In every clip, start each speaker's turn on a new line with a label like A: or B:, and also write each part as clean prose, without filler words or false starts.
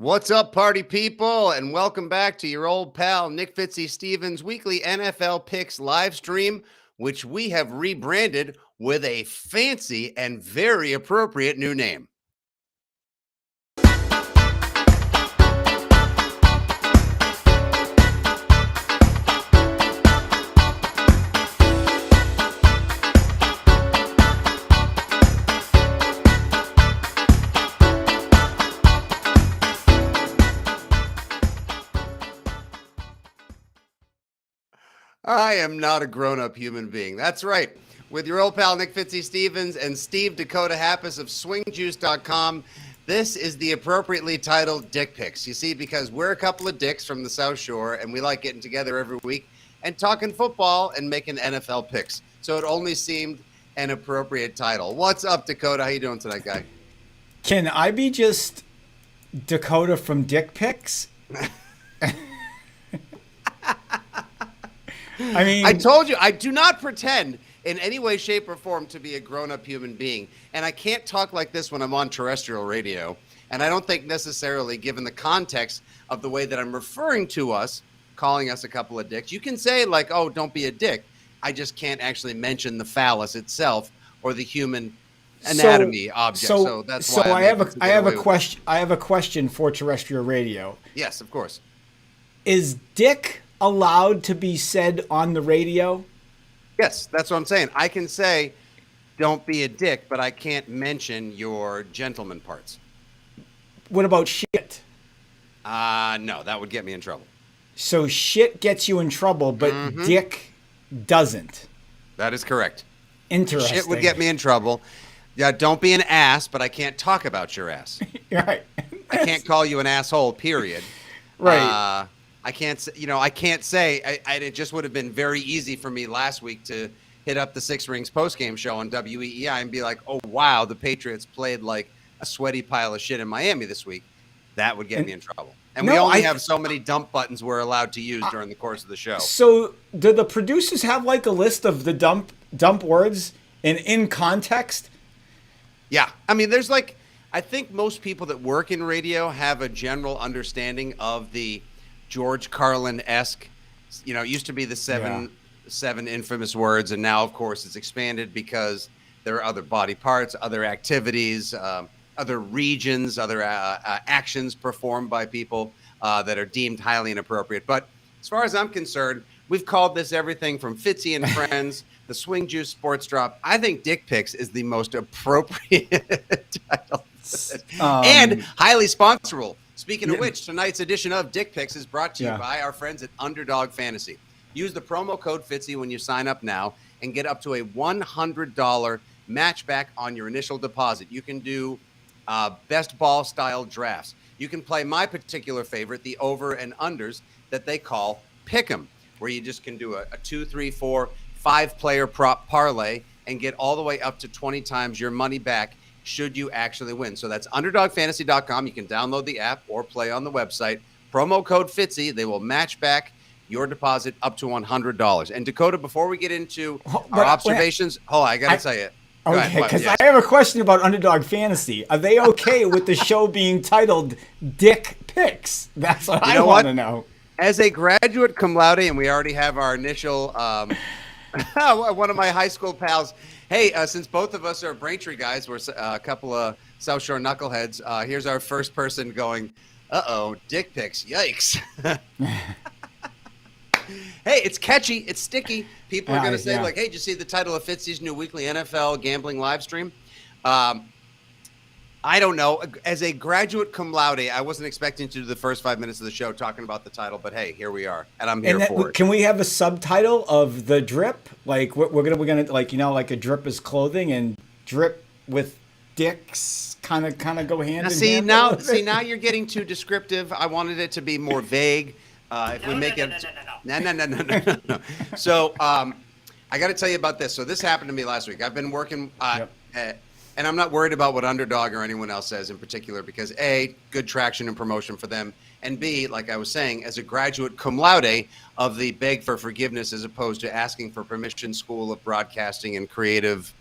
A: What's up, party people, and welcome back to your old pal Nick Fitzy Stevens' weekly NFL Picks live stream, which we have rebranded with a fancy and very appropriate new name. I am not a grown-up human being. That's right. With your old pal Nick Fitzy Stevens and Steve Dakota Happis of swingjuice.com, this is the appropriately titled Dick Picks. You see, because we're a couple of dicks from the South Shore, and we like getting together every week and talking football and making NFL picks. So it only seemed an appropriate title. What's up, Dakota? How you doing tonight, guy?
B: Can I be just Dakota from Dick Picks? I mean,
A: I told you, I do not pretend in any way, shape, or form to be a grown-up human being. And I can't talk like this when I'm on terrestrial radio. And I don't think necessarily, given the context of the way that I'm referring to us, calling us a couple of dicks, you can say like, oh, don't be a dick. I just can't actually mention the phallus itself or the human anatomy object. So that's why
B: I have a question for terrestrial radio.
A: Yes, of course.
B: Is dick allowed to be said on the radio?
A: Yes, that's what I'm saying. I can say, don't be a dick, but I can't mention your gentleman parts.
B: What about shit?
A: No, that would get me in trouble.
B: So shit gets you in trouble, but dick doesn't.
A: That is correct.
B: Interesting.
A: Shit would get me in trouble. Yeah, don't be an ass, but I can't talk about your ass.
B: Right.
A: I can't call you an asshole, period.
B: Right.
A: I can't say, it just would have been very easy for me last week to hit up the Six Rings postgame show on WEEI and be like, oh, wow, the Patriots played like a sweaty pile of shit in Miami this week. That would get me in trouble. And we only have so many dump buttons we're allowed to use during the course of the show.
B: So do the producers have like a list of the dump words in context?
A: Yeah. I mean, there's like, I think most people that work in radio have a general understanding of the George Carlin-esque, it used to be the seven infamous words, and now, of course, it's expanded because there are other body parts, other activities, other regions, other actions performed by people that are deemed highly inappropriate. But as far as I'm concerned, we've called this everything from Fitzy and Friends, the Swing Juice Sports Drop. I think Dick Picks is the most appropriate title. And highly sponsorable. Speaking of which, tonight's edition of Dick Picks is brought to you by our friends at Underdog Fantasy. Use the promo code Fitzy when you sign up now and get up to a $100 match back on your initial deposit. You can do best ball style drafts. You can play my particular favorite, the over and unders that they call Pick'em, where you just can do a 2, 3, 4, 5-player prop parlay and get all the way up to 20 times your money back should you actually win. So that's underdogfantasy.com. You can download the app or play on the website. Promo code Fitzy. They will match back your deposit up to $100. And Dakota, before we get into our observations, hold on, I got to tell you.
B: Okay, because I have a question about Underdog Fantasy. Are they okay with the show being titled Dick Picks? That's what I want to know.
A: As a graduate cum laude, and we already have our initial, one of my high school pals, hey, since both of us are Braintree guys, we're a couple of South Shore knuckleheads. Here's our first person going, dick pics, yikes. Hey, it's catchy, it's sticky. People are going to say, like, hey, did you see the title of Fitzy's new weekly NFL gambling live stream? I don't know. As a graduate cum laude, I wasn't expecting to do the first 5 minutes of the show talking about the title, but hey, here we are, and I'm here for it.
B: Can we have a subtitle of the drip? Like we're gonna like like a drip is clothing and drip with dicks kind of go hand in hand.
A: Now you're getting too descriptive. I wanted it to be more vague. No. So I got to tell you about this. So this happened to me last week. I've been working. And I'm not worried about what Underdog or anyone else says in particular because A, good traction and promotion for them, and B, like I was saying, as a graduate cum laude of the beg for forgiveness as opposed to asking for permission school of broadcasting and creative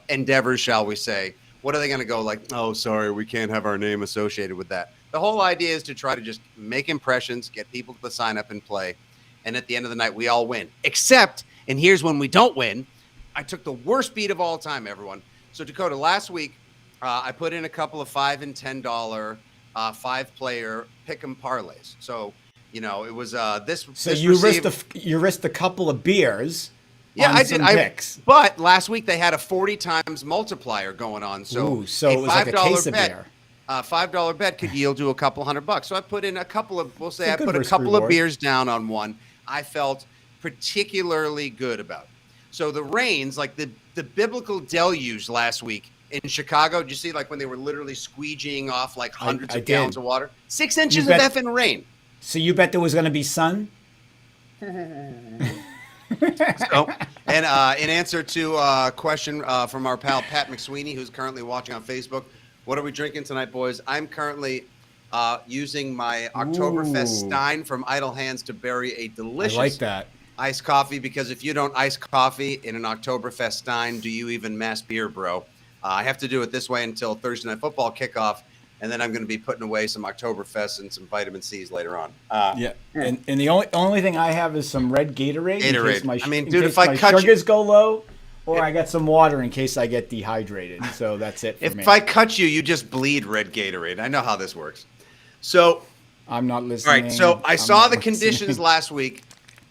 A: endeavors, shall we say, what are they going to go like, oh, sorry, we can't have our name associated with that. The whole idea is to try to just make impressions, get people to sign up and play. And at the end of the night, we all win. Except, and here's when we don't win, I took the worst beat of all time, everyone. So, Dakota, last week, I put in a couple of $5 and $10 5-player pick'em parlays. So, you know, it was this.
B: So
A: this
B: you risked a couple of beers.
A: Yeah,
B: on
A: I did.
B: some picks.
A: But last week they had a 40 times multiplier going on. So,
B: so it was like a case of beer.
A: $5 bet could yield you a couple $100. So I put in a couple of, we'll say I put a couple
B: reward.
A: of beers down on one. I felt particularly good about. So the rains, like the biblical deluge last week in Chicago, did you see like when they were literally squeegeeing off like hundreds of gallons of water? 6 inches of effing rain.
B: So you bet there was going to be sun?
A: So, and in answer to a question from our pal Pat McSweeney, who's currently watching on Facebook, what are we drinking tonight, boys? I'm currently using my Oktoberfest Stein from Idle Hands to bury a delicious iced coffee, because if you don't ice coffee in an Oktoberfest Stein, do you even mass beer, bro? I have to do it this way until Thursday Night Football kickoff, and then I'm going to be putting away some Oktoberfest and some vitamin C's later on.
B: And the only thing I have is some red Gatorade.
A: If I cut
B: sugars go low, or I got some water in case I get dehydrated. So that's it for me.
A: If I cut you, you just bleed red Gatorade. I know how this works. So
B: I'm not listening.
A: All right, so I saw the conditions last week.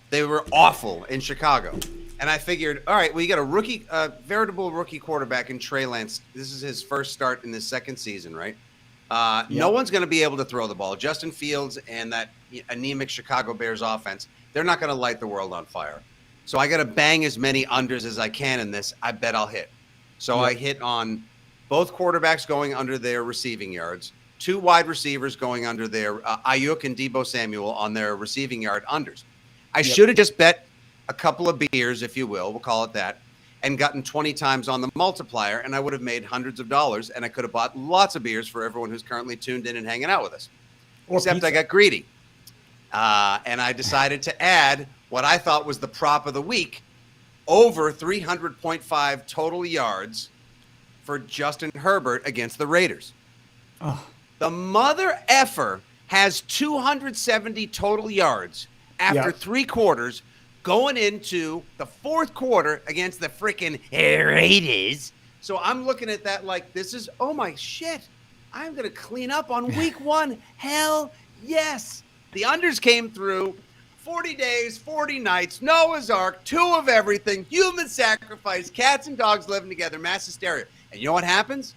A: They were awful in Chicago. And I figured, all right, well, you got a veritable rookie quarterback in Trey Lance. This is his first start in his second season, right? No one's going to be able to throw the ball. Justin Fields and that anemic Chicago Bears offense, they're not going to light the world on fire. So I got to bang as many unders as I can in this. I bet I'll hit. So I hit on both quarterbacks going under their receiving yards, 2 wide receivers going under their Ayuk and Deebo Samuel on their receiving yard unders. I should have just bet a couple of beers, if you will, we'll call it that, and gotten 20 times on the multiplier, and I would have made hundreds of dollars, and I could have bought lots of beers for everyone who's currently tuned in and hanging out with us. Except pizza. I got greedy. And I decided to add what I thought was the prop of the week, over 300.5 total yards for Justin Herbert against the Raiders.
B: Oh.
A: The mother effer has 270 total yards after 3 quarters, going into the 4th quarter against the freaking Raiders. So I'm looking at that like, this is, oh my shit, I'm going to clean up on week 1. Hell yes. The unders came through. 40 days, 40 nights, Noah's Ark, 2 of everything, human sacrifice, cats and dogs living together, mass hysteria. And you know what happens?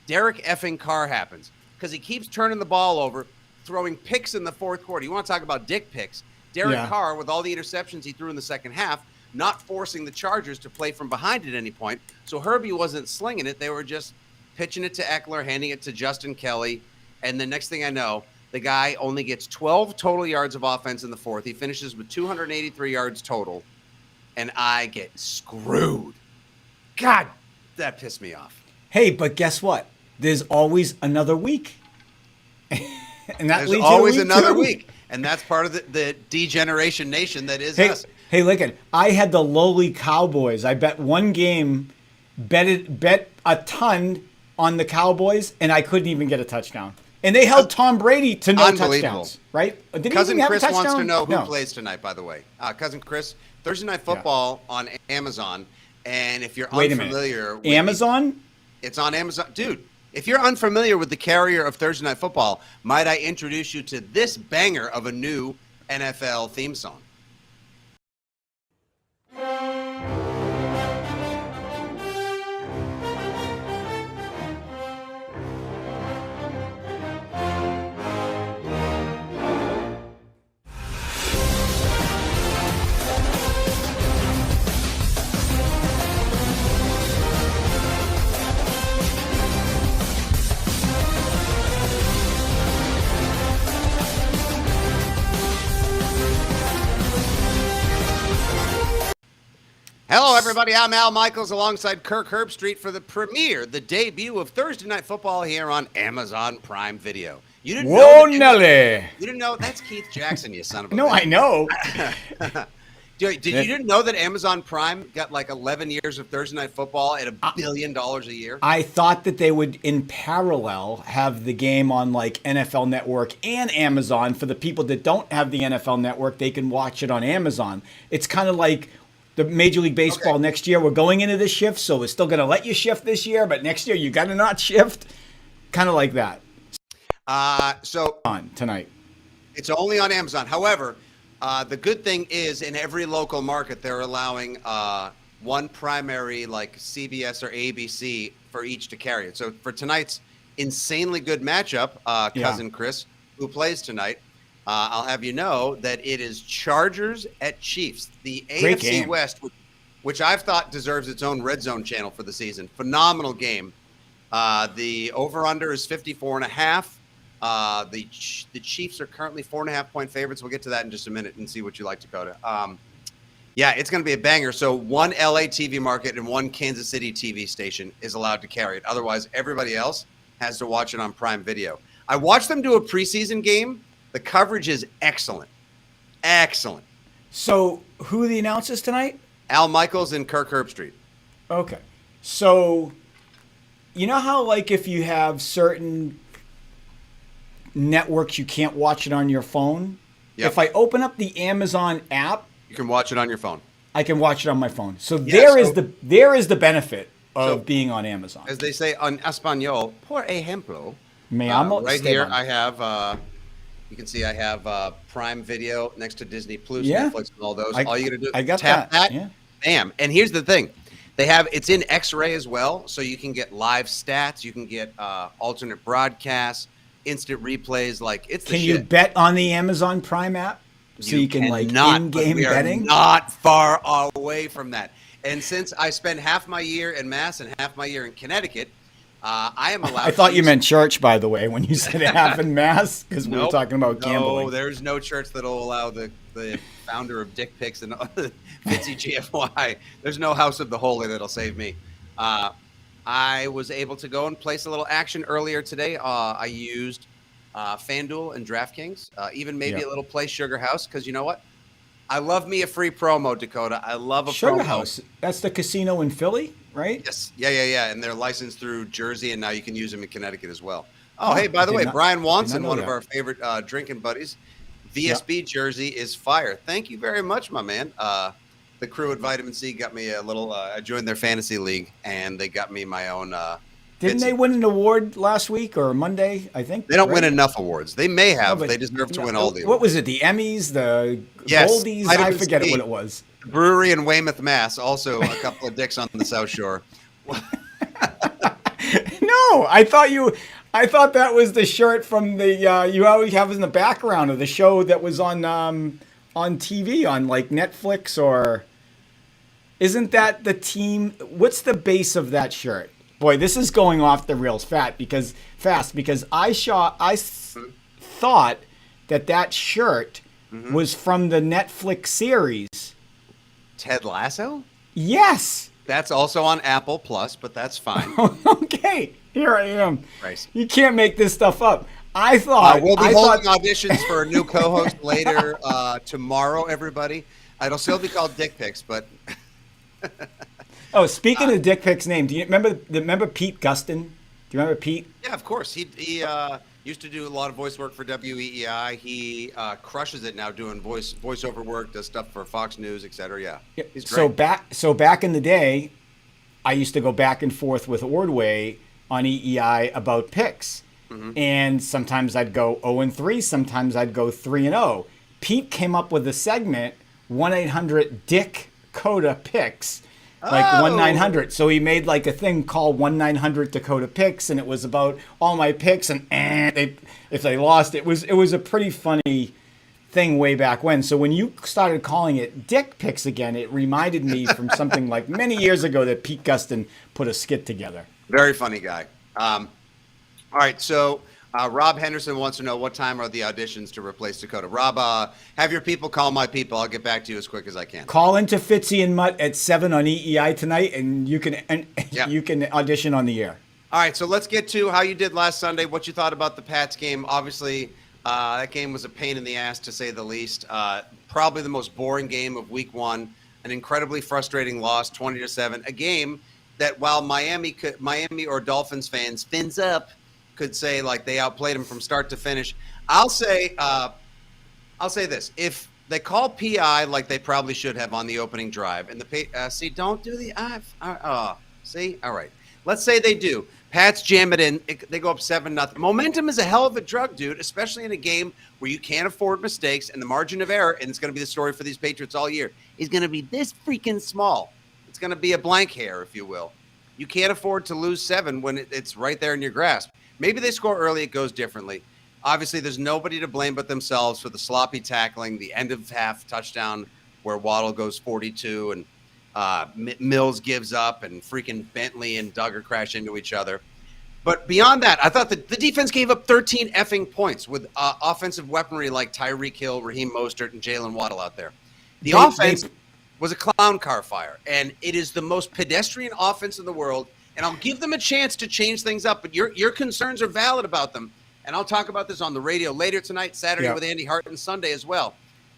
A: Derek effing Carr happens, because he keeps turning the ball over, throwing picks in the 4th quarter. You want to talk about dick picks? Derek Carr, with all the interceptions he threw in the second half, not forcing the Chargers to play from behind at any point. So Herbie wasn't slinging it. They were just pitching it to Eckler, handing it to Justin Kelly. And the next thing I know, the guy only gets 12 total yards of offense in the 4th. He finishes with 283 yards total, and I get screwed. God, that pissed me off.
B: Hey, but guess what? There's always another week. And that
A: There's always another week. And that's part of the degeneration nation that is us.
B: Hey, look at, I had the lowly Cowboys. I bet one game, bet a ton on the Cowboys, and I couldn't even get a touchdown. And they held Tom Brady to no touchdowns, right?
A: Cousin Chris wants to know who plays tonight, by the way. Cousin Chris, Thursday Night Football on Amazon. And if you're unfamiliar with
B: Amazon?
A: It's on Amazon. Dude, if you're unfamiliar with the carrier of Thursday Night Football, might I introduce you to this banger of a new NFL theme song? Hello, everybody. I'm Al Michaels alongside Kirk Herbstreit for the premiere, the debut of Thursday Night Football here on Amazon Prime Video. You didn't know?
B: Nelly.
A: You didn't know? That's Keith Jackson, you son of a
B: No,
A: bitch.
B: I know.
A: Did you didn't know that Amazon Prime got like 11 years of Thursday Night Football at $1 billion a year?
B: I thought that they would, in parallel, have the game on like NFL Network and Amazon. For the people that don't have the NFL Network, they can watch it on Amazon. It's kind of like the Major League Baseball next year. We're going into the shift, so we're still going to let you shift this year, but next year you got to not shift. Kind of like that.
A: So
B: On tonight.
A: It's only on Amazon. However, the good thing is in every local market, they're allowing one primary like CBS or ABC for each to carry it. So for tonight's insanely good matchup, Cousin Chris, who plays tonight, I'll have you know that it is Chargers at Chiefs, the
B: Great
A: AFC
B: game.
A: West, which I've thought deserves its own red zone channel for the season. Phenomenal game. The over-under is 54.5. The Chiefs are currently 4.5-point favorites. We'll get to that in just a minute and see what you like, Dakota. Yeah, it's going to be a banger. So one LA TV market and one Kansas City TV station is allowed to carry it. Otherwise, everybody else has to watch it on Prime Video. I watched them do a preseason game. The coverage is excellent. Excellent.
B: So who are the announcers tonight?
A: Al Michaels and Kirk Herbstreit.
B: Okay. So you know how like if you have certain networks you can't watch it on your phone?
A: Yep.
B: If I open up the Amazon app,
A: You can watch it on your phone.
B: I can watch it on my phone. So
A: Yeah,
B: there is the benefit of
A: So-
B: being on Amazon.
A: As they say on Espanol, por ejemplo,
B: Me amo
A: right
B: Esteban.
A: here I have, you can see I have Prime Video next to Disney Plus,
B: Yeah.
A: Netflix, and all those.
B: I-
A: All you got to do
B: I got
A: tap
B: that,
A: that,
B: yeah.
A: bam. And here's the thing. It's in X-ray as well, so you can get live stats, you can get alternate broadcasts, instant replays. Like it's the
B: Can
A: shit.
B: you bet on the Amazon Prime app? So you can like
A: cannot, but
B: in-game
A: we are
B: betting?
A: not far away from that. And since I spend half my year in Mass and half my year in Connecticut, I am allowed.
B: I thought
A: to
B: you
A: use-
B: meant church, by the way, when you said half in mass, because we were
A: Nope.
B: talking about gambling.
A: No, there's no church that'll allow the founder of Dick Pics and Fitzy GFY. There's no House of the Holy that'll save me. I was able to go and place a little action earlier today. I used FanDuel and DraftKings, even maybe
B: Yeah.
A: a little Play Sugar House, because you know what? I love me a free promo, Dakota. I love a
B: Sugar
A: promo.
B: House. That's the casino in Philly, right?
A: Yes. Yeah. And they're licensed through Jersey, and now you can use them in Connecticut as well. Oh, hey,
B: I
A: by the
B: did
A: way,
B: not-
A: Brian
B: did not
A: Watson,
B: know
A: one of
B: that.
A: our favorite drinking buddies, VSB jersey is fire. Thank you very much, my man. The crew at Vitamin C got me a little, I joined their fantasy league, and they got me my own.
B: Didn't they win an award last week or Monday, I think?
A: They don't
B: right?
A: win enough awards. They may have.
B: No, but-
A: they deserve to
B: no,
A: win all the
B: What
A: awards.
B: was it? The Emmys, the
A: Yes,
B: Goldies? I
A: Vitamin
B: forget
A: C.
B: what it was.
A: Brewery in Weymouth, Mass. Also, a couple of dicks on the South Shore.
B: No, I thought that was the shirt from the you always have in the background of the show that was on TV on like Netflix, or isn't that the team? What's the base of that shirt? Boy, this is going off the rails fast because I thought that shirt was from the Netflix series.
A: Ted Lasso?
B: Yes.
A: That's also on Apple Plus, but that's fine.
B: Okay, here I am.
A: Christ.
B: You can't make this stuff up. I thought
A: We'll be
B: I
A: holding
B: thought
A: auditions for a new co-host later tomorrow, everybody. It'll still be called Dick Pics, but
B: Oh, speaking of Dick Pics' name, do you remember Pete Gustin? Do you remember Pete?
A: yeah, of course. He used to do a lot of voice work for WEEI. He crushes it now doing voiceover work, does stuff for Fox News, etc. Yeah, he's great.
B: So back in the day, I used to go back and forth with Ordway on EEI about picks. And sometimes I'd go 0-3, sometimes I'd go 3-0. Pete came up with a segment, 1-800-DICK-CODA Picks. Like 1-900. So he made like a thing called 1-900 Dakota Picks, and it was about all my picks, and if they lost, it was a pretty funny thing way back when. So when you started calling it Dick Picks again, it reminded me from something like many years ago that Pete Gustin put a skit together.
A: Very funny guy. All right, so Rob Henderson wants to know what time are the auditions to replace Dakota. Rob, have your people call my people. I'll get back to you as quick as I can.
B: Call into Fitzy and Mutt at 7 on EEI tonight, and you can you can audition on the air.
A: All right, so let's get to how you did last Sunday, what you thought about the Pats game. Obviously, that game was a pain in the ass, to say the least. probably the most boring game of week 1, an incredibly frustrating loss, 20-7, a game that while Miami or Dolphins fans, fins up, could say like they outplayed them from start to finish. I'll say this: if they call PI like they probably should have on the opening drive, and don't do the see, all right. Let's say they do. Pats jam it in. They go up 7-0. Momentum is a hell of a drug, dude, especially in a game where you can't afford mistakes and the margin of error, and it's going to be the story for these Patriots all year, is going to be this freaking small. It's going to be a blank hair, if you will. You can't afford to lose 7 when it's right there in your grasp. Maybe they score early, it goes differently. Obviously, there's nobody to blame but themselves for the sloppy tackling, the end of half touchdown where Waddle goes 42 and Mills gives up and freaking Bentley and Duggar crash into each other. But beyond that, I thought that the defense gave up 13 effing points with offensive weaponry like Tyreek Hill, Raheem Mostert, and Jalen Waddle out there. The offense was a clown car fire, and it is the most pedestrian offense in the world, and I'll give them a chance to change things up, but your concerns are valid about them, and I'll talk about this on the radio later tonight, Saturday with Andy Hart, and Sunday as well.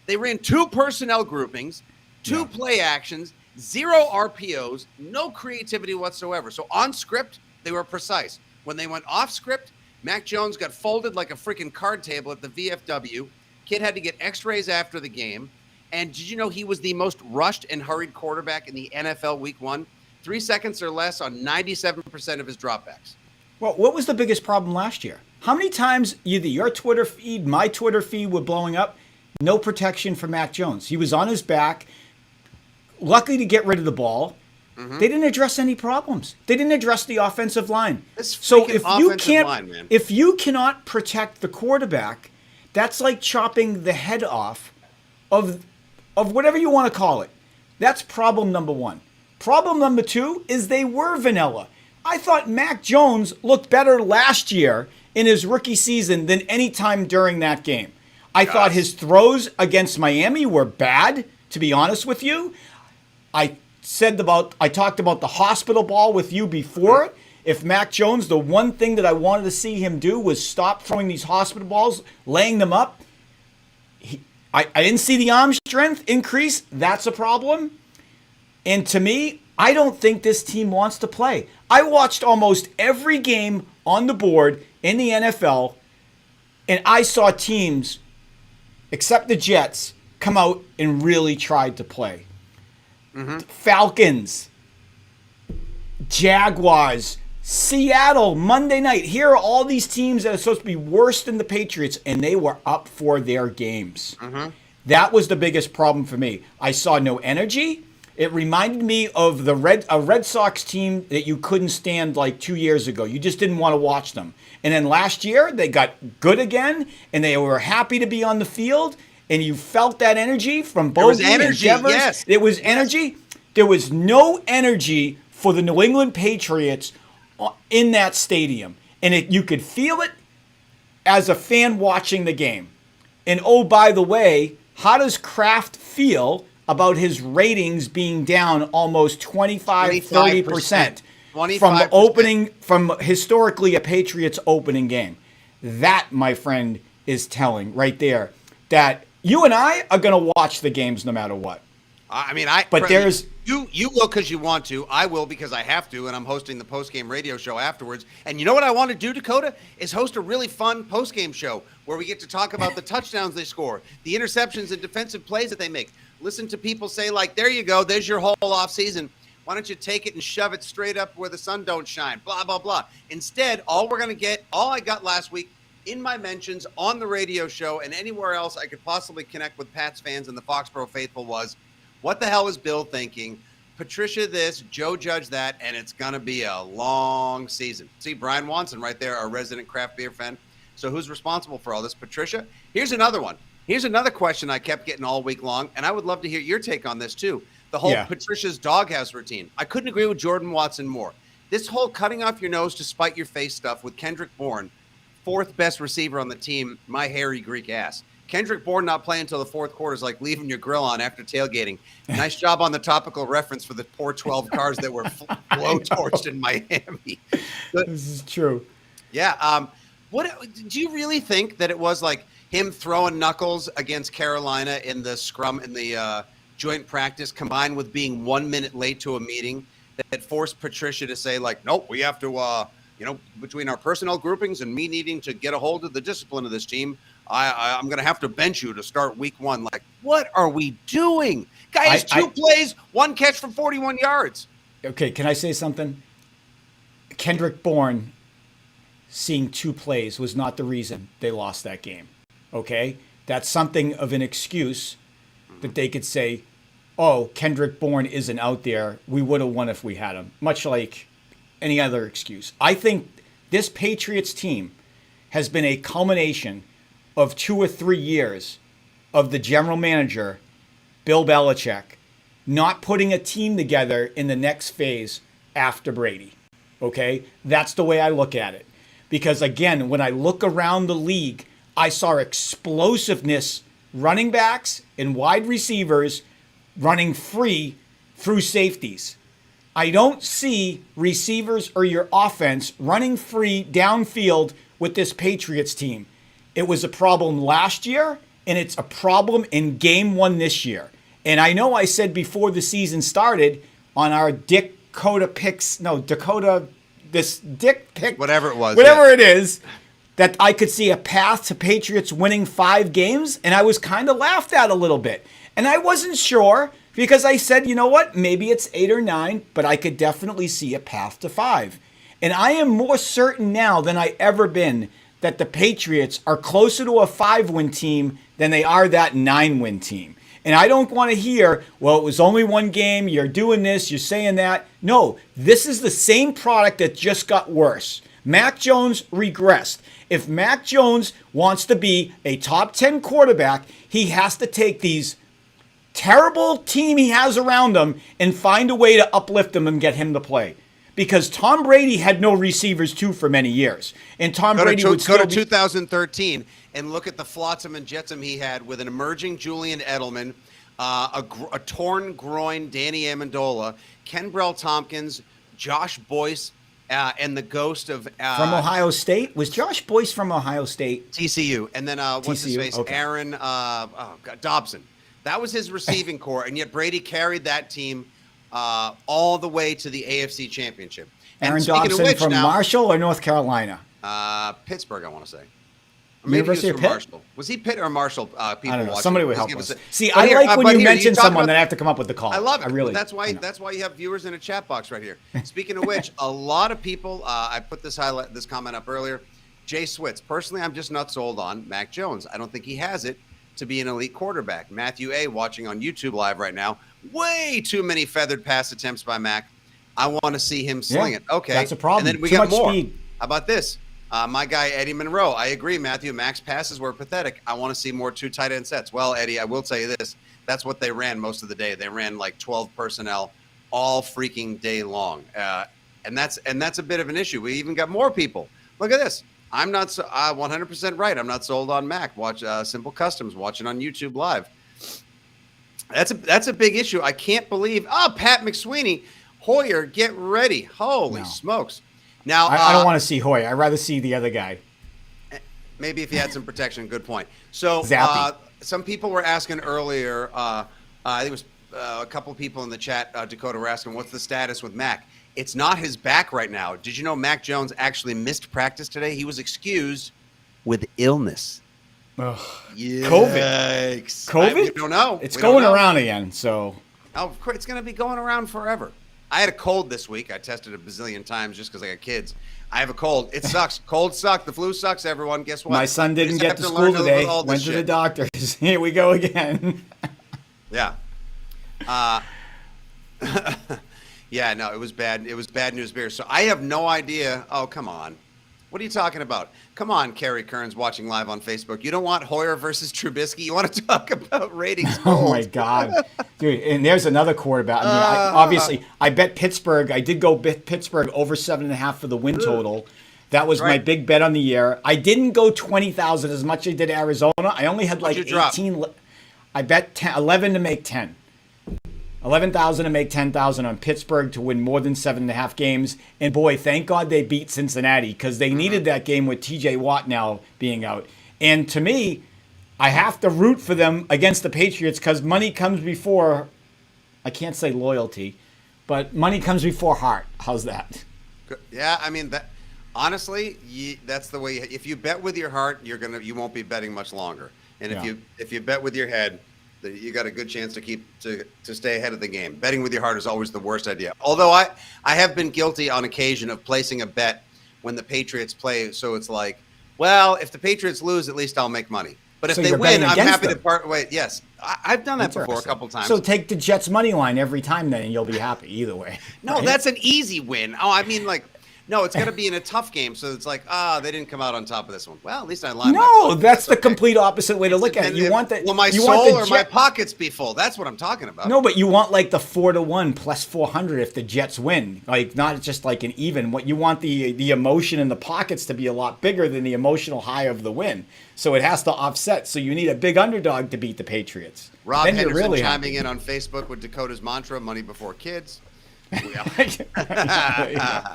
A: They ran 2 personnel groupings, 2 play actions, 0 RPOs, no creativity whatsoever. So on script, they were precise. When they went off script, Mac Jones got folded like a freaking card table at the VFW. Kid had to get x-rays after the game. And did you know he was the most rushed and hurried quarterback in the NFL week 1? 3 seconds or less on 97% of his dropbacks.
B: Well, what was the biggest problem last year? How many times either your Twitter feed, my Twitter feed were blowing up? No protection for Mac Jones. He was on his back. Luckily to get rid of the ball. Mm-hmm. They didn't address any problems. They didn't address the offensive line. So if you cannot protect the quarterback, that's like chopping the head off of whatever you want to call it. That's problem number 1. Problem number 2 is they were vanilla. I thought Mac Jones looked better last year in his rookie season than any time during that game. I thought his throws against Miami were bad, to be honest with you. I talked about the hospital ball with you before. If Mac Jones, the one thing that I wanted to see him do was stop throwing these hospital balls, laying them up. I didn't see the arm strength increase. That's a problem. And to me, I don't think this team wants to play. I watched almost every game on the board in the NFL, and I saw teams, except the Jets, come out and really tried to play. Mm-hmm. Falcons, Jaguars, Seattle, Monday night. Here are all these teams that are supposed to be worse than the Patriots, and they were up for their games. Mm-hmm. That was the biggest problem for me. I saw no energy. It reminded me of a Red Sox team that you couldn't stand like 2 years ago. You just didn't want to watch them. And then last year, they got good again, and they were happy to be on the field. And you felt that energy from both teams. Yes. It was energy. There was no energy for the New England Patriots in that stadium. And you could feel it as a fan watching the game. And oh, by the way, how does Kraft feel about his ratings being down almost 25-30% from historically a Patriots opening game? That, my friend, is telling right there that you and I are going to watch the games no matter what.
A: I mean, you will because you want to. I will because I have to, and I'm hosting the post-game radio show afterwards. And you know what I want to do, Dakota, is host a really fun post-game show where we get to talk about the touchdowns they score, the interceptions and defensive plays that they make. Listen to people say, like, there you go, there's your whole off season. Why don't you take it and shove it straight up where the sun don't shine? Blah, blah, blah. Instead, all I got last week in my mentions on the radio show and anywhere else I could possibly connect with Pats fans and the Foxborough faithful was, what the hell is Bill thinking? Patricia this, Joe Judge that, and it's going to be a long season. See, Brian Watson right there, our resident craft beer fan. So who's responsible for all this? Patricia? Here's another one. Here's another question I kept getting all week long, and I would love to hear your take on this too. The whole Patricia's doghouse routine. I couldn't agree with Jordan Watson more. This whole cutting off your nose to spite your face stuff with Kendrick Bourne, 4th best receiver on the team, my hairy Greek ass. Kendrick Bourne not playing until the 4th quarter is like leaving your grill on after tailgating. Nice job on the topical reference for the poor 12 cars that were blow-torched in Miami.
B: This is true.
A: Yeah. What do you really think that it was like him throwing knuckles against Carolina in the scrum in the joint practice, combined with being 1 minute late to a meeting that forced Patricia to say, like, nope, we have to, between our personnel groupings and me needing to get a hold of the discipline of this team, I'm going to have to bench you to start week 1. Like, what are we doing? Guy has 2 plays, 1 catch for 41 yards.
B: Okay, can I say something? Kendrick Bourne seeing 2 plays was not the reason they lost that game. Okay? That's something of an excuse that they could say, oh, Kendrick Bourne isn't out there. We would have won if we had him. Much like any other excuse. I think this Patriots team has been a culmination of 2 or 3 years of the general manager, Bill Belichick, not putting a team together in the next phase after Brady. Okay? That's the way I look at it. Because again, when I look around the league, I saw explosiveness, running backs and wide receivers running free through safeties. I don't see receivers or your offense running free downfield with this Patriots team. It was a problem last year, and it's a problem in game 1 this year. And I know I said before the season started on our Dick pick,
A: whatever it was,
B: it is, that I could see a path to Patriots winning 5 games, and I was kind of laughed at a little bit. And I wasn't sure because I said, you know what, maybe it's 8 or 9, but I could definitely see a path to 5. And I am more certain now than I ever been that the Patriots are closer to a 5-win team than they are that 9-win team. And I don't want to hear, well, it was only 1 game, you're doing this, you're saying that. No, this is the same product that just got worse. Mac Jones regressed. If Mac Jones wants to be a top 10 quarterback, he has to take these terrible team he has around him and find a way to uplift them and get him to play. Because Tom Brady had no receivers too for many years. And Tom Brady would still
A: go to 2013 and look at the flotsam and jetsam he had with an emerging Julian Edelman, a torn groin Danny Amendola, Kenbrell Tompkins, Josh Boyce, and the ghost of
B: from Ohio State. Was Josh Boyce from Ohio State?
A: TCU, and then what's his face?
B: Okay.
A: Aaron Dobson. That was his receiving core, and yet Brady carried that team all the way to the AFC Championship. And
B: Aaron Dobson from Marshall or North Carolina?
A: Pittsburgh, I want to say.
B: University of Pitt?
A: Marshall. Was he Pitt or Marshall? People
B: I don't know.
A: watching?
B: Somebody would help us. See, I like when you mention someone that I have to come up with the call.
A: I love it.
B: I really.
A: That's why you have viewers in a chat box right here. Speaking of which, a lot of people. I put this comment up earlier. Jay Switz. Personally, I'm just not sold on Mac Jones. I don't think he has it to be an elite quarterback. Matthew A. watching on YouTube Live right now. Way too many feathered pass attempts by Mac. I want to see him sling it. Okay,
B: that's a problem.
A: And then we got more. Speed. How about this? My guy, Eddie Monroe. I agree, Matthew. Mac's passes were pathetic. I want to see more 2 tight end sets. Well, Eddie, I will tell you this. That's what they ran most of the day. They ran like 12 personnel all freaking day long. And that's a bit of an issue. We even got more people. Look at this. I'm not 100% right. I'm not sold on Mac. Watch Simple Customs. Watching on YouTube Live. That's a big issue. I can't believe. Oh, Pat McSweeney. Hoyer, get ready. Holy smokes. Now,
B: I don't want to see Hoyer. I'd rather see the other guy.
A: Maybe if he had some protection, good point. So some people were asking earlier, I think it was a couple of people in the chat, Dakota, were asking, what's the status with Mac? It's not his back right now. Did you know Mac Jones actually missed practice today? He was excused with illness.
B: Ugh.
A: COVID.
B: COVID?
A: We don't know.
B: It's going around again, so.
A: Oh, of course, it's going to be going around forever. I had a cold this week. I tested a bazillion times just because I got kids. I have a cold. It sucks. Cold sucks. The flu sucks, everyone. Guess what?
B: My son didn't get to school today. Went to the doctors. Here we go again.
A: Yeah. Yeah, no, it was bad. It was bad news bears. So I have no idea. Oh, come on. What are you talking about? Come on, Kerry Kearns watching live on Facebook. You don't want Hoyer versus Trubisky? You want to talk about ratings?
B: Oh, my God. Dude, and there's another quarterback. I mean, obviously, I bet Pittsburgh. I did go bet Pittsburgh over 7.5 for the win total. That was my big bet on the year. I didn't go 20,000 as much as I did Arizona. I only had like 18. I bet 11 to make 10. 11,000 to make 10,000 on Pittsburgh to win more than 7.5 games. And boy, thank God they beat Cincinnati because they needed that game with TJ Watt now being out. And to me, I have to root for them against the Patriots because money comes before, I can't say loyalty, but money comes before heart. How's that?
A: Yeah, I mean that. Honestly, that's the way. If you bet with your heart, you won't be betting much longer. And if you bet with your head, you got a good chance to stay ahead of the game. Betting with your heart is always the worst idea. Although I have been guilty on occasion of placing a bet when the Patriots play. So it's like, well, if the Patriots lose, at least I'll make money. But if they win, I'm happy to part way. Yes, I've done that before a couple times.
B: So take the Jets money line every time then, and you'll be happy either way.
A: No,
B: right?
A: That's an easy win. Oh, I mean, like, no, it's got to be in a tough game. So it's like, they didn't come out on top of this one. Well, at least I lied.
B: No, that's the complete opposite way to look at it. You want that?
A: Will my soul or my pockets be full? That's what I'm talking about.
B: No, but you want like the 4-1 plus 400 if the Jets win. Like not just like an even. What you want the emotion in the pockets to be a lot bigger than the emotional high of the win. So it has to offset. So you need a big underdog to beat the Patriots.
A: Rob Henderson chiming in on Facebook with Dakota's mantra: "Money before kids."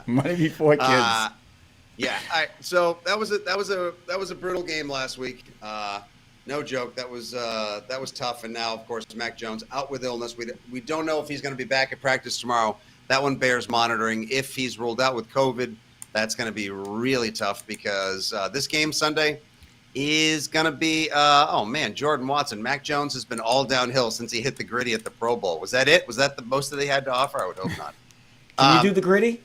B: Money before kids.
A: Yeah. All right. So that was a brutal game last week. No joke. That was tough. And now, of course, Mac Jones out with illness. We don't know if he's going to be back at practice tomorrow. That one bears monitoring. If he's ruled out with COVID, that's going to be really tough because this game Sunday is going to be, Jordan Watson. Mac Jones has been all downhill since he hit the gritty at the Pro Bowl. Was that it? Was that the most that he had to offer? I would hope not.
B: Can you do the gritty?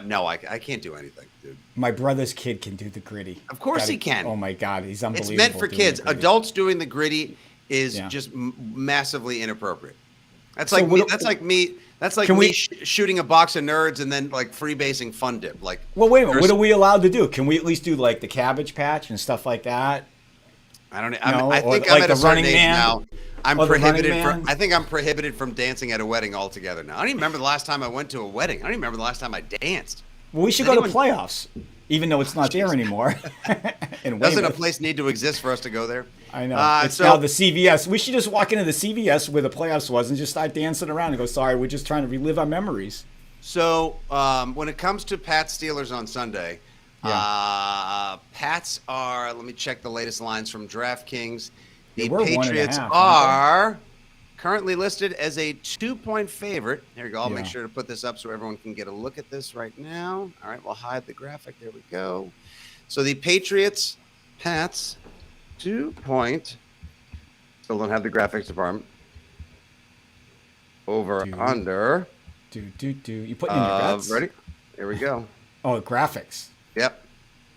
A: No, I can't do anything, dude.
B: My brother's kid can do the gritty.
A: Of course he can.
B: Oh, my God. He's unbelievable.
A: It's meant for kids. Adults doing the gritty is just massively inappropriate. That's like me. That's like me shooting a box of nerds and then like freebasing Fun Dip. Like,
B: well, wait a minute. What are we allowed to do? Can we at least do like the Cabbage Patch and stuff like that?
A: I don't know. I think I'm at a certain age now. I think I'm prohibited from dancing at a wedding altogether now. I don't even remember the last time I went to a wedding. I don't even remember the last time I danced.
B: Well, we should go to playoffs, even though it's not there anymore.
A: Doesn't a place need to exist for us to go there?
B: I know. It's now the CVS. We should just walk into the CVS where the playoffs was and just start dancing around and go, sorry, we're just trying to relive our memories.
A: So when it comes to Pats Steelers on Sunday, Pats are, let me check the latest lines from DraftKings. The Patriots are currently listed as a 2-point favorite. Here we go. I'll make sure to put this up so everyone can get a look at this right now. All right, we'll hide the graphic. There we go. So the Pats, 2-point. Still don't have the graphics department. Under.
B: You put in your bets?
A: Ready? Here we go.
B: Oh, graphics.
A: Yep.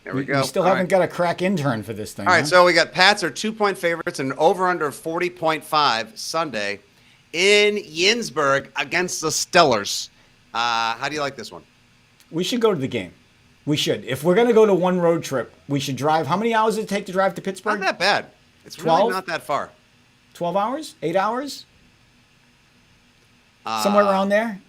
A: There we go.
B: We still haven't got a crack intern for this thing.
A: All right, so we got Pats are 2-point favorites and over-under 40.5 Sunday in Yinsburg against the Steelers. How do you like this one?
B: We should go to the game. We should. If we're going to go to one road trip, we should drive. How many hours does it take to drive to Pittsburgh?
A: Not that bad. It's
B: 12?
A: really not that far.
B: 12 hours? 8 hours? Somewhere around there?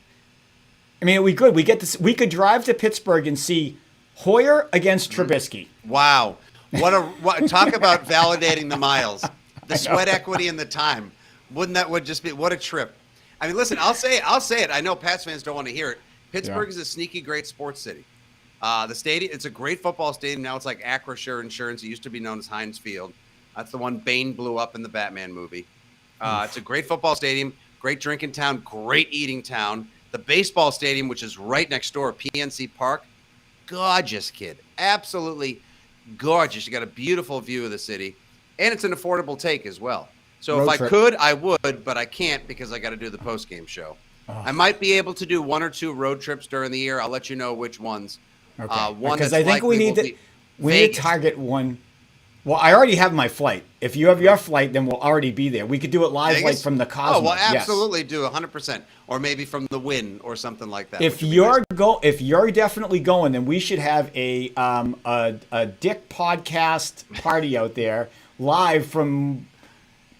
B: I mean, we could. We could drive to Pittsburgh and see Hoyer against Trubisky.
A: Wow. Talk about validating the miles. The sweat equity and the time. Would just be what a trip. I mean, listen, I'll say it. I know Pats fans don't want to hear it. Pittsburgh is a sneaky great sports city. The stadium, it's a great football stadium. Now it's like Acrisure Insurance. It used to be known as Heinz Field. That's the one Bane blew up in the Batman movie. It's a great football stadium, great drinking town, great eating town. The baseball stadium, which is right next door, PNC Park, gorgeous, kid. Absolutely gorgeous. You got a beautiful view of the city, and it's an affordable take as well. So if I could, I would, but I can't because I got to do the post-game show. I might be able to do 1 or 2 road trips during the year. I'll let you know which ones.
B: Okay.
A: One
B: because I think we need to target one. Well, I already have my flight. If you have your flight, then we'll already be there. We could do it live, like from the Cosmos.
A: Oh, well, absolutely do 100%, or maybe from the Wynn or something like that.
B: If you're definitely going, then we should have a Dick podcast party out there live from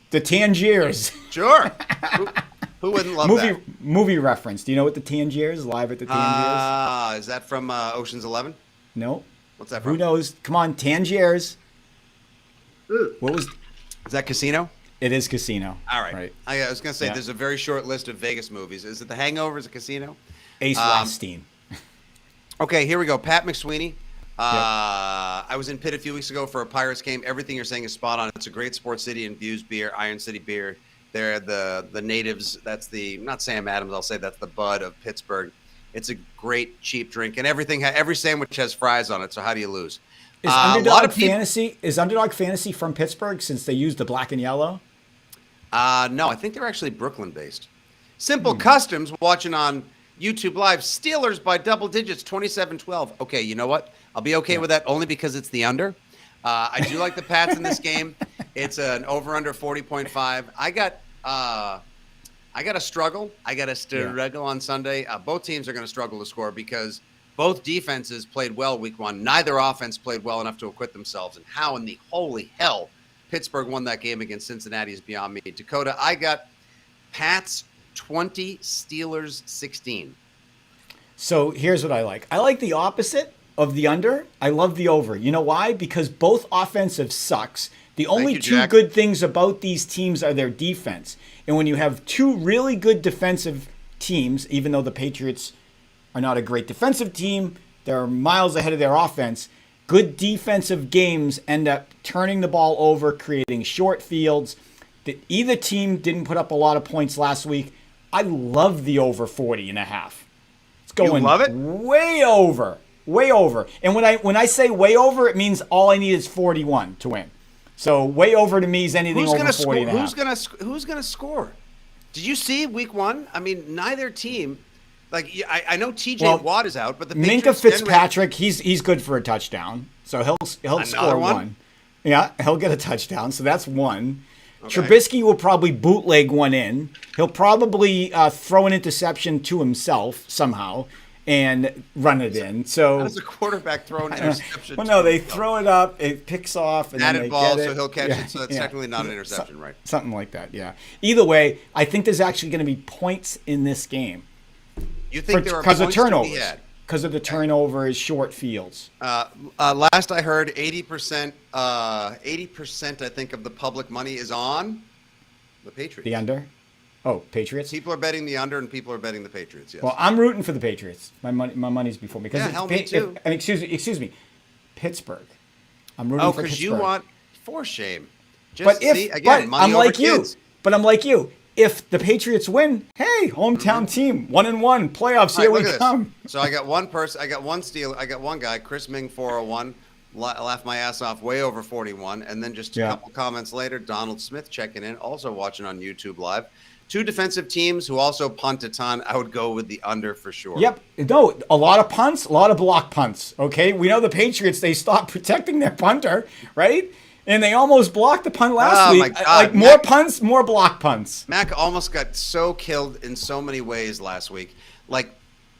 B: the Tangiers.
A: Sure. Who wouldn't love that?
B: Movie reference. Do you know what the Tangiers live at the Tangiers?
A: Is that from Ocean's 11?
B: No.
A: What's that from?
B: Who knows? Come on, Tangiers. Is
A: that Casino?
B: It is Casino.
A: All right. I was going to say there's a very short list of Vegas movies. Is it The Hangover? Is it Casino?
B: Ace Rothstein.
A: Okay, here we go. Pat McSweeney.
B: Yep.
A: I was in Pitt a few weeks ago for a Pirates game. Everything you're saying is spot on. It's a great sports city and views beer, Iron City beer. They're the natives. That's not Sam Adams. I'll say that's the Bud of Pittsburgh. It's a great cheap drink, and every sandwich has fries on it. So how do you lose?
B: Is Underdog Fantasy from Pittsburgh since they used the black and yellow?
A: No, I think they're actually Brooklyn based. Simple Customs watching on YouTube Live. Steelers by double digits, 27-12. Okay, you know what? I'll be okay with that only because it's the under. I do like the Pats in this game. It's an over/under 40.5. I got a struggle. I got a struggle on Sunday. Both teams are going to struggle to score because both defenses played well week one. Neither offense played well enough to acquit themselves. And how in the holy hell Pittsburgh won that game against Cincinnati is beyond me. Dakota, I got Pats 20, Steelers 16.
B: So here's what I like. I like the opposite of the under. I love the over. You know why? Because both offensive sucks. The only two good things about these teams are their defense. And when you have two really good defensive teams, even though the Patriots are not a great defensive team, they're miles ahead of their offense. Good defensive games end up turning the ball over, creating short fields. Either team didn't put up a lot of points last week. I love the over 40.5. It's going
A: you love it?
B: way over. Way over. And when I say way over, it means all I need is 41 to win. So way over to me is anything over 40.5.
A: Who's gonna score? Did you see week one? I mean, neither team. Like I know TJ Watt is out, but the
B: Minka Fitzpatrick, he's good for a touchdown, so he'll score one. Yeah, he'll get a touchdown, so that's one. Okay. Trubisky will probably bootleg one in. He'll probably throw an interception to himself somehow and run it in. So
A: how does a quarterback throw an interception?
B: Well, no, they throw it up, it picks off, and then they
A: ball,
B: get it.
A: So he'll catch it. So that's technically not an interception, right?
B: Something like that. Yeah. Either way, I think there's actually going to be points in this game.
A: You think there are points
B: of turnovers?
A: To be had?
B: Because of the turnovers, short fields.
A: Last I heard, 80%. 80%, I think, of the public money is on the Patriots.
B: The under. Oh, Patriots.
A: People are betting the under, and people are betting the Patriots. Yes.
B: Well, I'm rooting for the Patriots. My money's before me.
A: Me too.
B: Excuse me, Pittsburgh. I'm rooting for Pittsburgh.
A: Because you want for shame.
B: I'm like you. But I'm like you. If the Patriots win, hey, hometown team, 1-1, playoffs, here we come.
A: So I got one person, I got one steal, I got one guy, Chris Ming 401, laughed my ass off way over 41, and then just a couple comments later, Donald Smith checking in, also watching on YouTube Live. Two defensive teams who also punt a ton. I would go with the under for sure.
B: Yep. No, a lot of punts, a lot of block punts. Okay, we know the Patriots, they stopped protecting their punter, right? And they almost blocked the punt last week.
A: My God.
B: Like more punts, more block punts.
A: Mac almost got so killed in so many ways last week. Like,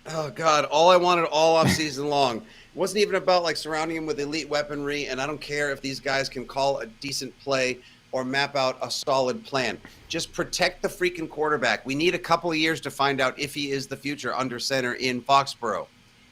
A: oh God, all I wanted all off season long. It wasn't even about like surrounding him with elite weaponry. And I don't care if these guys can call a decent play or map out a solid plan. Just protect the freaking quarterback. We need a couple of years to find out if he is the future under center in Foxborough.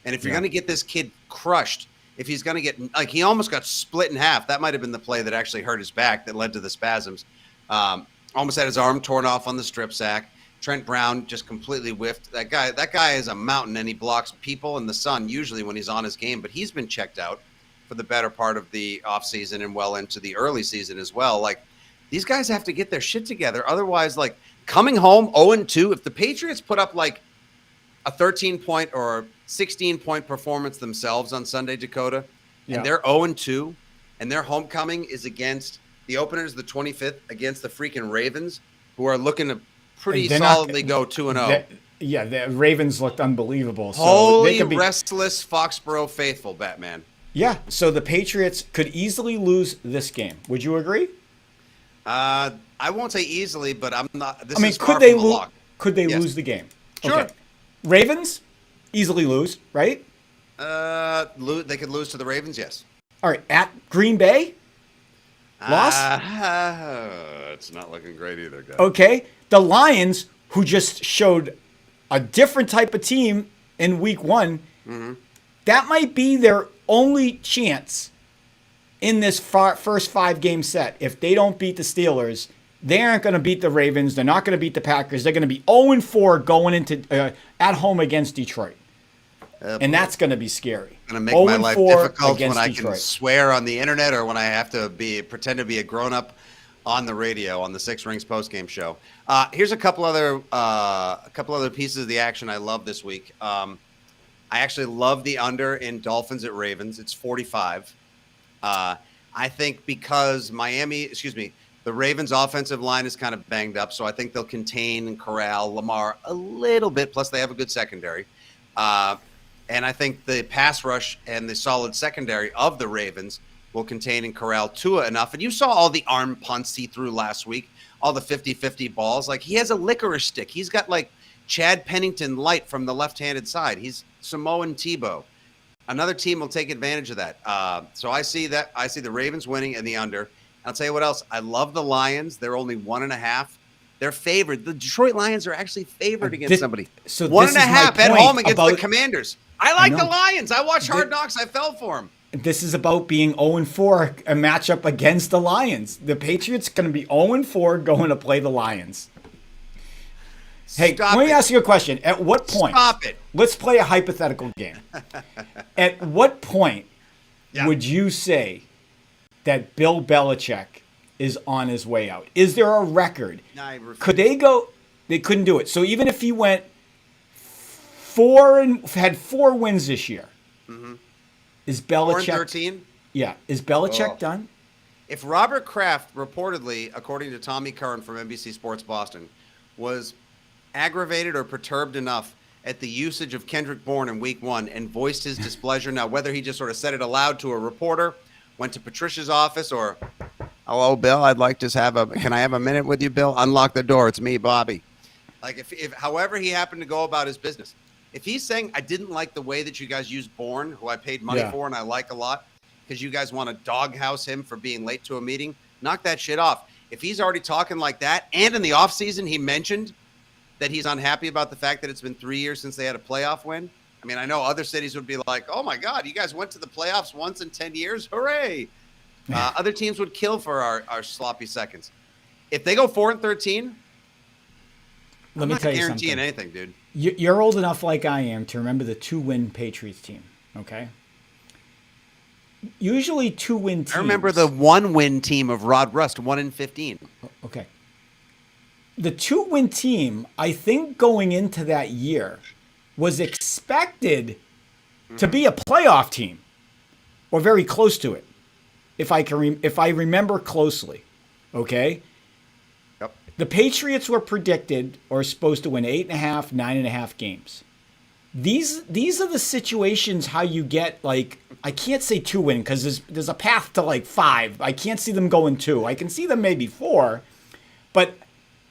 A: And if you're going to get this kid crushed, if he's going to get, like, he almost got split in half. That might have been the play that actually hurt his back that led to the spasms. Almost had his arm torn off on the strip sack. Trent Brown just completely whiffed. That guy is a mountain, and he blocks people in the sun usually when he's on his game. But he's been checked out for the better part of the offseason and well into the early season as well. Like, these guys have to get their shit together. Otherwise, like, coming home 0-2, if the Patriots put up, like, a 13-point or 16-point performance themselves on Sunday, Dakota, and they're 0-2, and their homecoming is against the openers, the 25th, against the freaking Ravens, who are looking to pretty solidly go 2-0.
B: Yeah, the Ravens looked unbelievable. So
A: Holy
B: they could be
A: restless Foxborough faithful, Batman.
B: Yeah, so the Patriots could easily lose this game. Would you agree?
A: I won't say easily, but I'm not. This is
B: could
A: far
B: they
A: from a lock.
B: Could they lose the game?
A: Sure.
B: Okay. Ravens easily lose, right?
A: They could lose to the Ravens, yes.
B: All right, at Green Bay, loss.
A: It's not looking great either, guys.
B: Okay, the Lions, who just showed a different type of team in Week 1, that might be their only chance in this first 5-game set. If they don't beat the Steelers, they aren't going to beat the Ravens. They're not going to beat the Packers. They're going to be 0-4 going into at home against Detroit. And that's going to be scary.
A: Going to make my life difficult when I
B: Detroit.
A: can swear on the internet or when I have to pretend to be a grown-up on the radio on the Six Rings postgame show. Here's a couple other pieces of the action I love this week. I actually love the under in Dolphins at Ravens. It's 45. I think because the Ravens offensive line is kind of banged up, so I think they'll contain and corral Lamar a little bit, plus they have a good secondary. And I think the pass rush and the solid secondary of the Ravens will contain and corral Tua enough. And you saw all the arm punts he threw last week, all the 50-50 balls. Like, he has a licorice stick. He's got, like, Chad Pennington light from the left-handed side. He's Samoan Tebow. Another team will take advantage of that. So I see that. I see the Ravens winning and the under. I'll tell you what else. I love the Lions. They're only 1.5. They're favored. The Detroit Lions are actually favored against somebody.
B: So
A: 1.5 at home against the Commanders. I like the Lions. I watched Hard Knocks. I fell for them.
B: This is about being 0-4, a matchup against the Lions. The Patriots going to be 0-4 going to play the Lions. Hey, let me ask you a question. At what point?
A: Stop it.
B: Let's play a hypothetical game. At what point would you say that Bill Belichick is on his way out? Is there a record? Could they go? They couldn't do it. So even if he went had 4 wins this year, is Belichick
A: 4-13?
B: Yeah, is Belichick done?
A: If Robert Kraft reportedly, according to Tommy Curran from NBC Sports Boston, was aggravated or perturbed enough at the usage of Kendrick Bourne in Week 1 and voiced his displeasure, now whether he just sort of said it aloud to a reporter, went to Patricia's office, or, hello, Bill, I'd like to can I have a minute with you, Bill? Unlock the door. It's me, Bobby. Like, if however he happened to go about his business. If he's saying, I didn't like the way that you guys used Bourne, who I paid money for and I like a lot, because you guys want to doghouse him for being late to a meeting, knock that shit off. If he's already talking like that, and in the offseason he mentioned that he's unhappy about the fact that it's been 3 years since they had a playoff win. I mean, I know other cities would be like, oh my God, you guys went to the playoffs once in 10 years. Hooray. Other teams would kill for our sloppy seconds. If they go 4-13,
B: Let me tell you something.
A: I'm not guaranteeing anything, dude.
B: You're old enough like I am to remember the 2-win Patriots team, okay? Usually 2-win teams.
A: I remember the 1-win team of Rod Rust, 1-15.
B: Okay. The 2-win team, I think going into that year, was expected to be a playoff team or very close to it, if I remember closely, okay?
A: Yep.
B: The Patriots were predicted or supposed to win 8.5, 9.5 games. These are the situations how you get, like, I can't say 2-win because there's a path to like 5. I can't see them going 2. I can see them maybe 4, but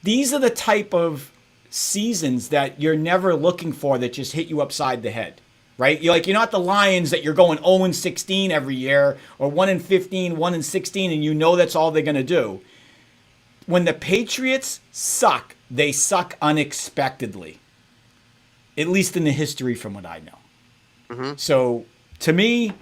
B: these are the type of seasons that you're never looking for that just hit you upside the head, right? You're not the Lions that you're going 0-16 every year or 1-15, 1-16, and you know that's all they're going to do. When the Patriots suck, they suck unexpectedly, at least in the history from what I know. So to me,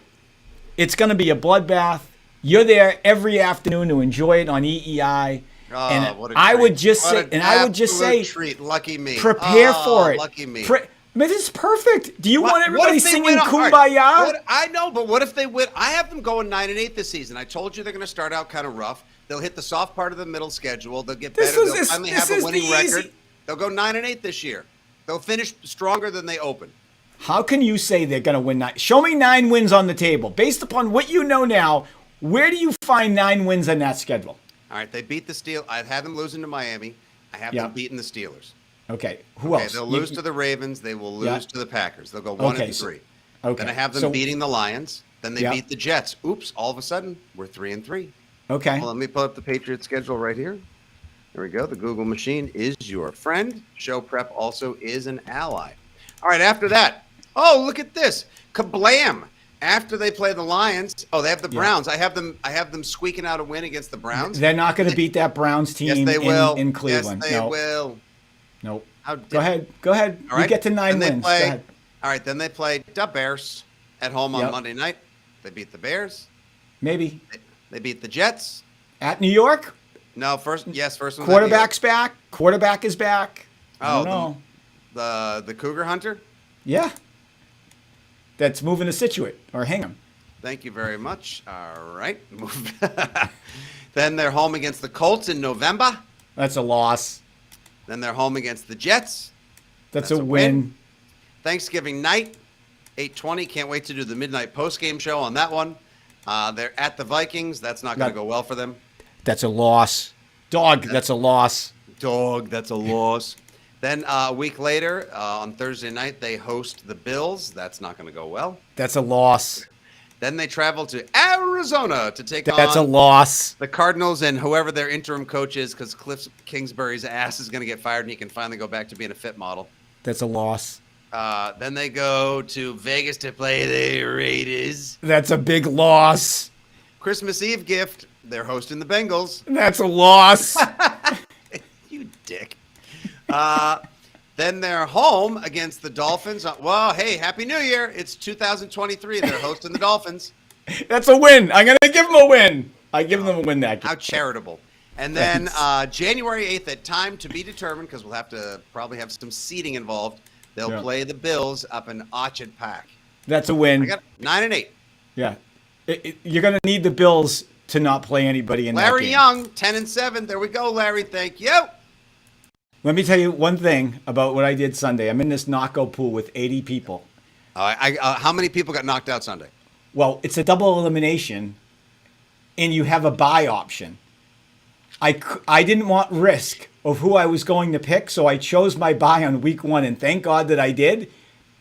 B: it's going to be a bloodbath. You're there every afternoon to enjoy it on EEI.
A: Oh,
B: and
A: what a
B: I
A: treat.
B: would just
A: What
B: say,
A: an
B: and I would just say,
A: treat. Lucky me.
B: Prepare for it.
A: Lucky me.
B: This is perfect. Do you want everybody
A: if they
B: singing
A: win
B: Kumbaya?
A: I know, but what if they win? I have them going 9-8 this season. I told you they're going to start out kind of rough. They'll hit the soft part of the middle schedule. They'll get better. They'll finally have a winning record. They'll go 9-8 this year. They'll finish stronger than they open.
B: How can you say they're going to win 9? Show me 9 wins on the table. Based upon what you know now, where do you find 9 wins on that schedule?
A: All right, they beat the Steelers. I had them losing to Miami. I have them beating the Steelers.
B: Okay, who else?
A: They'll lose to the Ravens. They will lose to the Packers. They'll go 1-3. Then I have them beating the Lions. Then they beat the Jets. Oops, all of a sudden, we're 3-3.
B: Okay.
A: Well, let me pull up the Patriots schedule right here. There we go. The Google machine is your friend. Show prep also is an ally. All right, after that. Oh, look at this. Kablam. After they play the Lions, they have the Browns. I have them squeaking out a win against the Browns.
B: They're not going to beat that Browns team in Cleveland.
A: Yes, they will.
B: Nope. Go ahead. All right. You get to 9 wins. Go ahead.
A: All right, then they play the Bears at home on Monday night. They beat the Bears.
B: Maybe.
A: They beat the Jets.
B: At New York?
A: No, first one's
B: Quarterback's back. Quarterback is back. I don't know.
A: The Cougar Hunter?
B: Yeah. that's moving to Scituate or Hingham.
A: Thank you very much. All right. Then they're home against the Colts in November.
B: That's a loss.
A: Then they're home against the Jets.
B: That's a win.
A: Thanksgiving night, 8:20. Can't wait to do the midnight postgame show on that one. They're at the Vikings. That's not going to go well for them.
B: That's a loss. Dog, that's a loss.
A: Dog, that's a loss. Then a week later, on Thursday night, they host the Bills. That's not going to go well.
B: That's a loss.
A: Then they travel to Arizona to take
B: That's
A: on
B: a loss.
A: the Cardinals and whoever their interim coach is, because Cliff Kingsbury's ass is going to get fired and he can finally go back to being a fit model.
B: That's a loss.
A: Then they go to Vegas to play the Raiders.
B: That's a big loss.
A: Christmas Eve gift, they're hosting the Bengals.
B: That's a loss.
A: You dick. Then they're home against the Dolphins. Well, hey, Happy New Year. It's 2023. They're hosting the Dolphins.
B: That's a win. I'm going to give them a win. I give them a win that game.
A: How charitable. And then January 8th, at time to be determined, because we'll have to probably have some seating involved, they'll play the Bills up in Orchard Park.
B: That's a win.
A: I got 9-8.
B: Yeah. You're going to need the Bills to not play anybody in that game.
A: Larry Young, 10-7. There we go, Larry. Thank you.
B: Let me tell you one thing about what I did Sunday. I'm in this knockout pool with 80 people.
A: How many people got knocked out Sunday?
B: Well, it's a double elimination, and you have a bye option. I didn't want risk of who I was going to pick, so I chose my bye on week 1, and thank God that I did,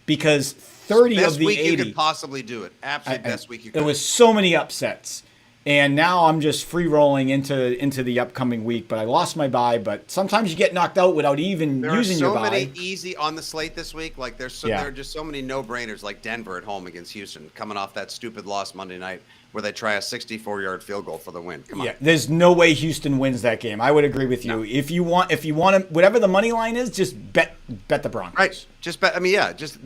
B: because 30
A: best
B: of the
A: week
B: 80.
A: you could possibly do it. Absolute best week you could.
B: There was so many upsets. And now I'm just free rolling into the upcoming week. But I lost my bye. But sometimes you get knocked out without even using your bye.
A: There are so many easy on the slate this week. Like there are just so many no-brainers, like Denver at home against Houston, coming off that stupid loss Monday night where they try a 64-yard field goal for the win. Come on.
B: Yeah, there's no way Houston wins that game. I would agree with you. No. If you want to, whatever the money line is, just bet the Broncos.
A: Right. Just bet. I mean, yeah. Just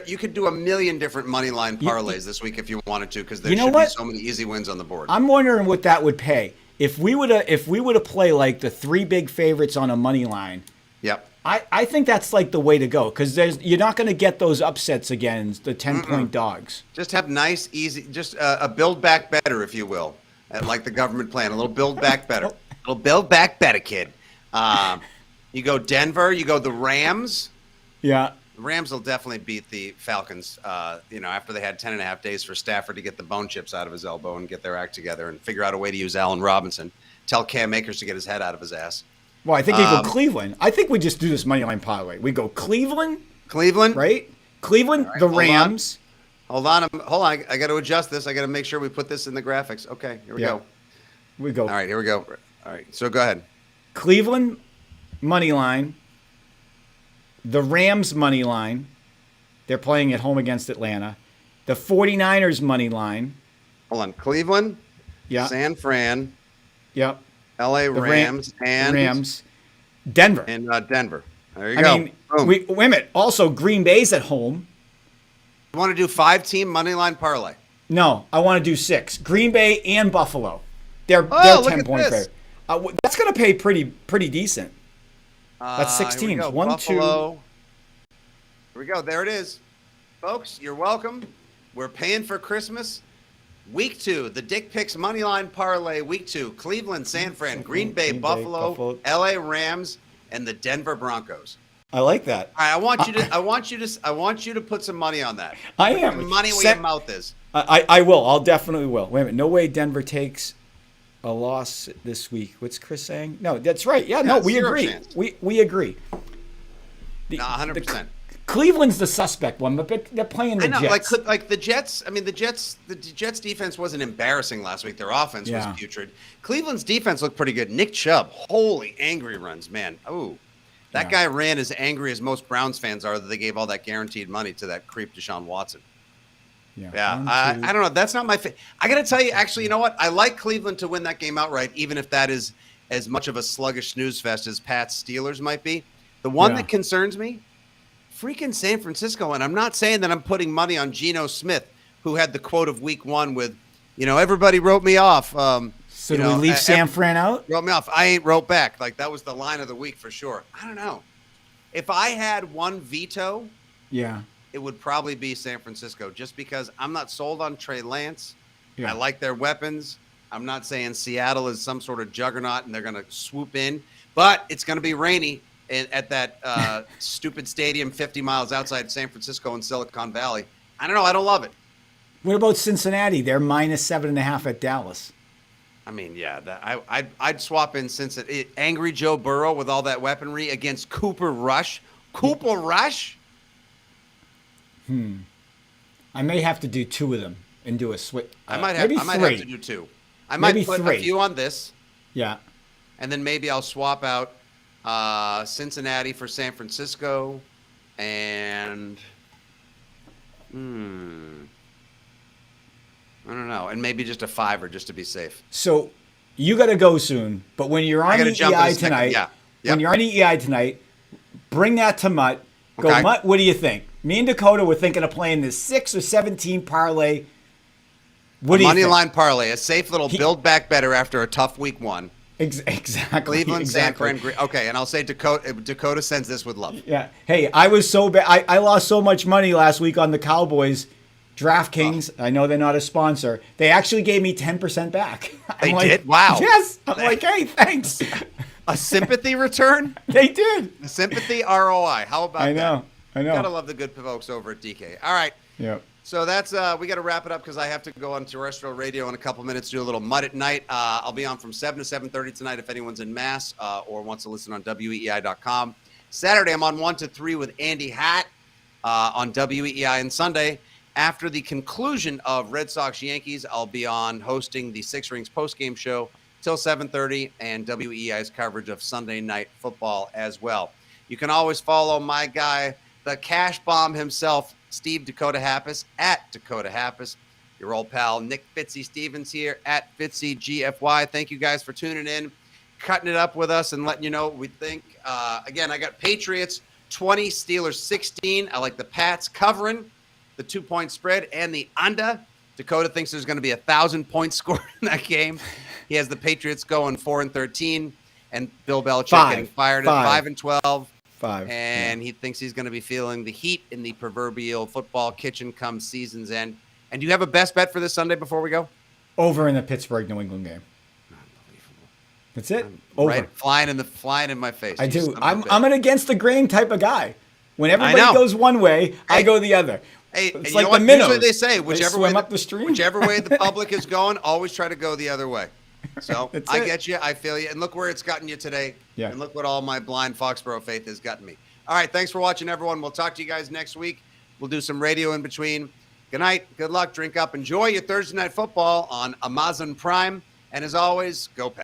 A: you could do a million different money line parlays this week if you wanted to, because there should be so many easy wins on the board.
B: I'm wondering what that would pay if we were to play like the 3 big favorites on a money line.
A: Yep.
B: I think that's like the way to go, because you're not going to get those upsets again, the 10-point dogs.
A: Just have nice, easy, just a build back better, if you will, like the government plan. A little build back better. A little build back better, kid. You go Denver. You go the Rams.
B: Yeah.
A: The Rams will definitely beat the Falcons, after they had 10.5 days for Stafford to get the bone chips out of his elbow and get their act together and figure out a way to use Allen Robinson. Tell Cam Akers to get his head out of his ass.
B: Well, I think you go Cleveland. I think we just do this money line parlay. We go Cleveland,
A: right?
B: Cleveland, right, the Rams.
A: Hold on. I got to adjust this. I got to make sure we put this in the graphics. Okay, here we go.
B: We go.
A: All right, here we go. All right, so go ahead.
B: Cleveland money line. The Rams money line. They're playing at home against Atlanta. The 49ers money line.
A: Hold on. Cleveland.
B: Yeah.
A: San Fran.
B: Yep.
A: LA Rams and
B: Rams, Denver.
A: And Denver. There you go.
B: I mean, wait a minute. Also, Green Bay's at home.
A: You want to do 5-team money line parlay?
B: No, I want to do 6. Green Bay and Buffalo. They're 10-point favorite. That's going to pay pretty decent. That's 6 teams. One,
A: Buffalo. 2. Here we go. There it is, folks. You're welcome. We're paying for Christmas. Week 2, the Dick Picks Moneyline Parlay. Week 2, Cleveland, San Fran, Green Bay, Buffalo, LA Rams, and the Denver Broncos.
B: I like that.
A: All right, I want you to put some money on that.
B: I am.
A: Put money where your mouth is.
B: I will. I'll definitely will. Wait a minute. No way Denver takes a loss this week. What's Chris saying? No, that's right. Yeah, no, we agree.
A: Chance.
B: We agree.
A: 100%.
B: Cleveland's the suspect one, but they're playing the Jets.
A: Like the Jets. I mean, the Jets defense wasn't embarrassing last week. Their offense was putrid. Cleveland's defense looked pretty good. Nick Chubb, holy angry runs, man. Oh, that guy ran as angry as most Browns fans are that they gave all that guaranteed money to that creep Deshaun Watson. Yeah. I don't know. That's not my I got to tell you, actually, you know what? I like Cleveland to win that game outright, even if that is as much of a sluggish snooze fest as Pat's Steelers might be. The one that concerns me, freaking San Francisco, and I'm not saying that I'm putting money on Geno Smith, who had the quote of week 1 with, everybody wrote me off.
B: So do we leave San Fran out?
A: Wrote me off. I ain't wrote back. Like, that was the line of the week for sure. I don't know. If I had one veto, it would probably be San Francisco, just because I'm not sold on Trey Lance.
B: Yeah.
A: I like their weapons. I'm not saying Seattle is some sort of juggernaut and they're going to swoop in, but it's going to be rainy at that stupid stadium 50 miles outside San Francisco in Silicon Valley. I don't know. I don't love it.
B: What about Cincinnati? They're -7.5 at Dallas.
A: I mean, yeah, I'd swap in Cincinnati. Angry Joe Burrow with all that weaponry against Cooper Rush. Cooper Rush?
B: I may have to do 2 of them and do a switch.
A: I might have to do 2. I might
B: Maybe
A: put
B: 3.
A: a few on this,
B: Yeah.
A: and then maybe I'll swap out Cincinnati for San Francisco, and I don't know, and maybe just a 5 just to be safe.
B: So you got to go soon, but when you're on EEI tonight, when you're on EEI tonight, bring that to Mutt. Go,
A: Okay.
B: Mutt, what do you think? Me and Dakota were thinking of playing this 6 or 17 parlay. What do you
A: Money
B: think?
A: line parlay, a safe little build back better after a tough week 1.
B: Exactly.
A: Cleveland,
B: exactly.
A: San Fran. Okay, and I'll say Dakota sends this with love.
B: Yeah. Hey, I was so bad. I lost so much money last week on the Cowboys. DraftKings, I know they're not a sponsor. They actually gave me 10% back.
A: They did? Wow.
B: Yes. I'm like, hey, thanks.
A: A sympathy return?
B: They did.
A: A sympathy ROI. How about that?
B: I know.
A: Gotta love the good folks over at DK. All right.
B: Yeah.
A: So that's we got to wrap it up because I have to go on terrestrial radio in a couple minutes, do a little Mud at Night. I'll be on from 7 to 7:30 tonight if anyone's in Mass or wants to listen on weei.com. Saturday I'm on 1 to 3 with Andy Hatt on WEEI, and Sunday after the conclusion of Red Sox Yankees, I'll be on hosting the Six Rings postgame show till 7:30 and WEEI's coverage of Sunday Night Football as well. You can always follow my guy, the cash bomb himself, Steve Dakota Happus, at Dakota Happus. Your old pal Nick Fitzy Stevens here at Fitzy GFY. Thank you guys for tuning in, cutting it up with us, and letting you know what we think. Again, I got Patriots 20, Steelers 16. I like the Pats covering the 2-point spread and the under. Dakota thinks there's going to be 1,000 points scored in that game. He has the Patriots going 4-13, and Bill Belichick getting fired at 5-12.
B: 5.
A: And he thinks he's going to be feeling the heat in the proverbial football kitchen come season's end. And do you have a best bet for this Sunday before we go?
B: Over in the Pittsburgh-New England game.
A: Unbelievable.
B: That's it. Over.
A: Right, flying in my face.
B: I do. I'm an against the grain type of guy. When everybody
A: know.
B: goes one way, I go the other.
A: Hey,
B: it's
A: you
B: like
A: know
B: the
A: what?
B: minnows.
A: Usually they say whichever way
B: up the stream.
A: Whichever way the public is going, always try to go the other way. So I get you. I feel you. And look where it's gotten you today.
B: Yeah.
A: And look what all my blind Foxborough faith has gotten me. All right. Thanks for watching, everyone. We'll talk to you guys next week. We'll do some radio in between. Good night. Good luck. Drink up. Enjoy your Thursday Night Football on Amazon Prime. And as always, go Pats.